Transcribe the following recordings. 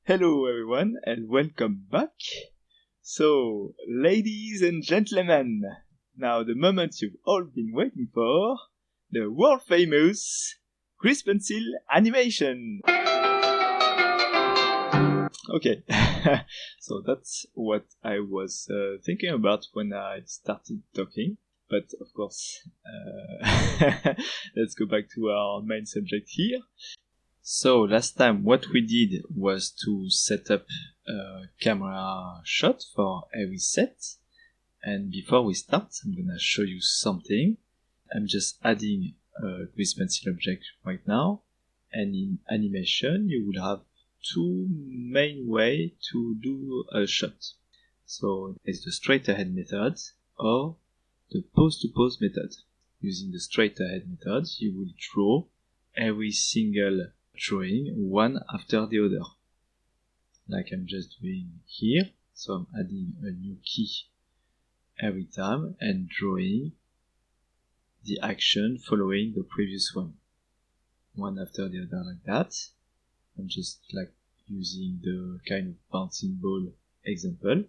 Hello everyone and welcome back. So, ladies and gentlemen, now the moment you've all been waiting for, the world famous Grease Pencil animation. Okay, so that's what I was thinking about when I started talking. But of course, let's go back to our main subject here. So last time what we did was to set up a camera shot for every set. And before we start, I'm gonna show you something. I'm just adding a Grease Pencil object right now. And in animation, you will have two main ways to do a shot. So it's the straight ahead method or the pose to pose method. Using the straight ahead method, you will draw every single drawing one after the other, like I'm just doing here. So I'm adding a new key every time and drawing the action following the previous one after the other, like that. I'm just like using the kind of bouncing ball example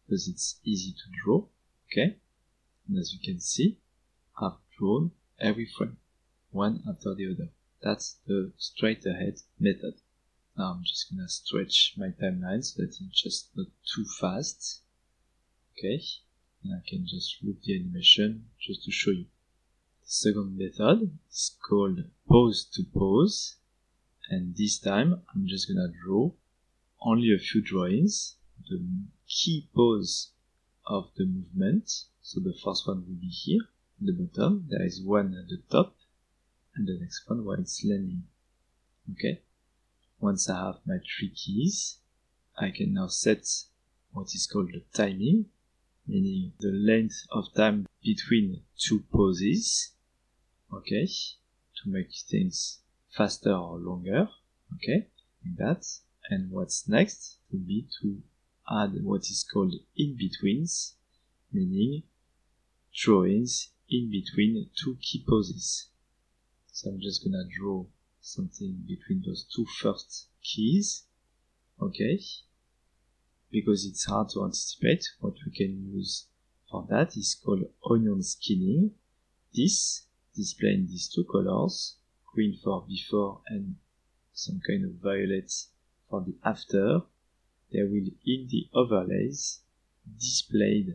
because it's easy to draw. Okay, and as you can see, I've drawn every frame one after the other. That's the straight ahead method. Now I'm just gonna stretch my timeline so that it's just not too fast. Okay, and I can just loop the animation just to show you. The second method is called pose to pose, and this time I'm just gonna draw only a few drawings, the key pose of the movement. So the first one will be here at the bottom, there is one at the top, and the next one while it's landing. Okay, once I have my three keys, I can now set what is called the timing, meaning the length of time between two poses. Okay, to make things faster or longer. Okay, like that. And what's next would be to add what is called in-betweens, meaning drawings in between two key poses. So I'm just gonna draw something between those two first keys. Okay, because it's hard to anticipate, what we can use for that is called onion skinning. This displaying these two colors, green for before and some kind of violet for the after. They will, in the overlays, display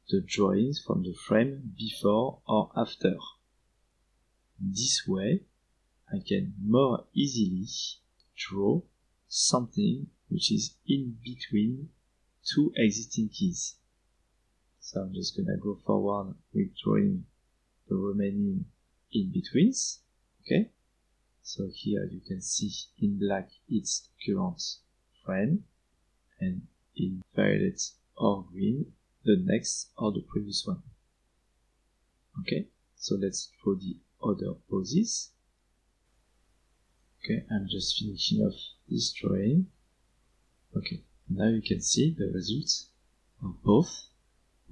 the drawings from the frame before or after. This way, I can more easily draw something which is in between two existing keys. So I'm just gonna go forward with drawing the remaining in-betweens. Okay, so here you can see in black it's current frame, and in violet or green the next or the previous one. Okay, so let's draw the other poses. Okay, I'm just finishing off this drawing. Okay, now you can see the results of both.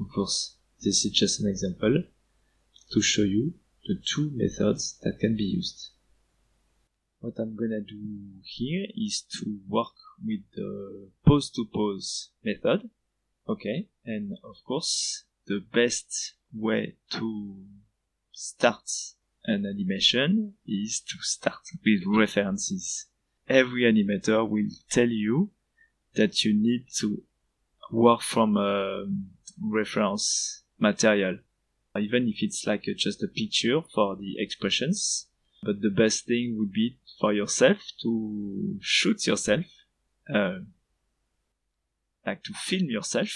Of course, this is just an example to show you the two methods that can be used. What I'm gonna do here is to work with the pose to pose method. Okay, and of course, the best way to start an animation is to start with references. Every animator will tell you that you need to work from a reference material, even if it's like just a picture for the expressions. But the best thing would be for yourself to shoot yourself, like to film yourself,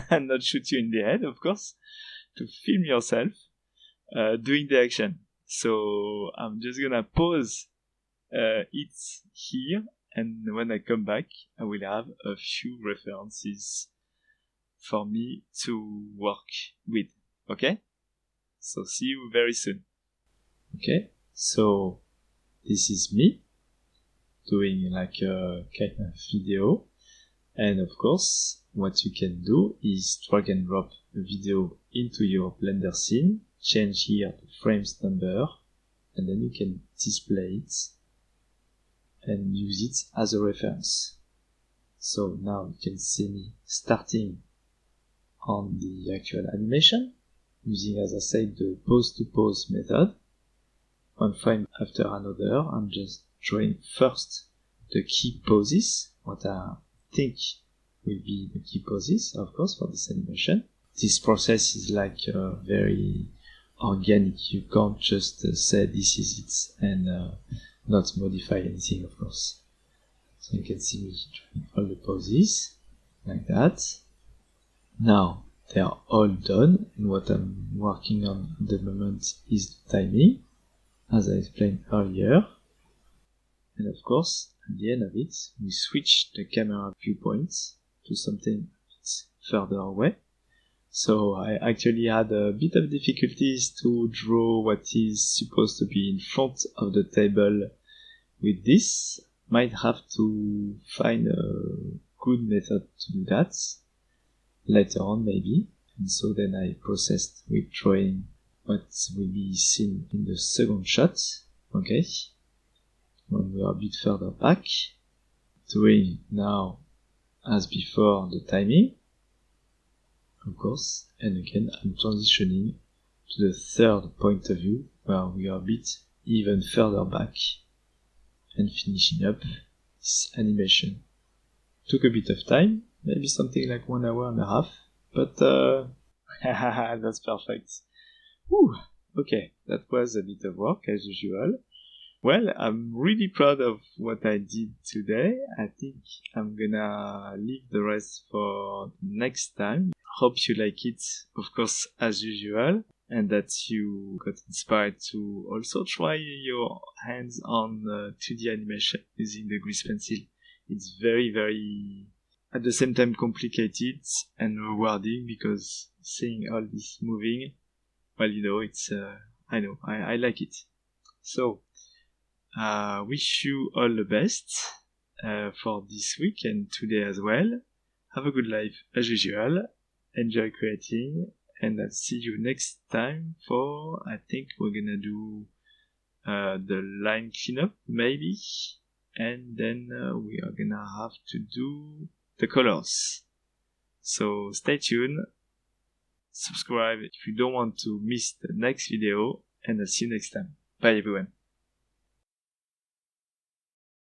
and not shoot you in the head, of course, to film yourself doing the action. So I'm just gonna pause it here, and when I come back, I will have a few references for me to work with. Okay? So see you very soon. Okay, so this is me doing like a kind of video, and of course what you can do is drag and drop a video into your Blender scene, change here the frames number, and then you can display it and use it as a reference. So now you can see me starting on the actual animation using, as I said, the pose to pose method. One frame after another, I'm just drawing first the key poses, what I think will be the key poses, of course, for this animation. This process is like very organic. You can't just say this is it and not modify anything, of course. So you can see me drawing all the poses like that. Now they are all done, and what I'm working on at the moment is the timing, as I explained earlier. And of course, at the end of it, we switch the camera viewpoints to something a bit further away. So I actually had a bit of difficulties to draw what is supposed to be in front of the table with this. Might have to find a good method to do that later on maybe. And so then I processed with drawing what will be seen in the second shot. Okay. When we are a bit further back, doing now as before the timing, of course, and again I'm transitioning to the third point of view where we are a bit even further back and finishing up this animation. Took a bit of time, maybe something like 1 hour and a half, but that's perfect. Whew. Okay, that was a bit of work as usual. Well, I'm really proud of what I did today. I think I'm gonna leave the rest for next time. Hope you like it, of course, as usual, and that you got inspired to also try your hands on 2D animation using the grease pencil. It's very, very, at the same time, complicated and rewarding because seeing all this moving, well, you know, it's, I like it. So, wish you all the best for this week and today as well. Have a good life as usual. Enjoy creating, and I'll see you next time for, I think we're gonna do the line cleanup maybe, and then we are gonna have to do the colors. So stay tuned, subscribe if you don't want to miss the next video, and I'll see you next time. Bye everyone.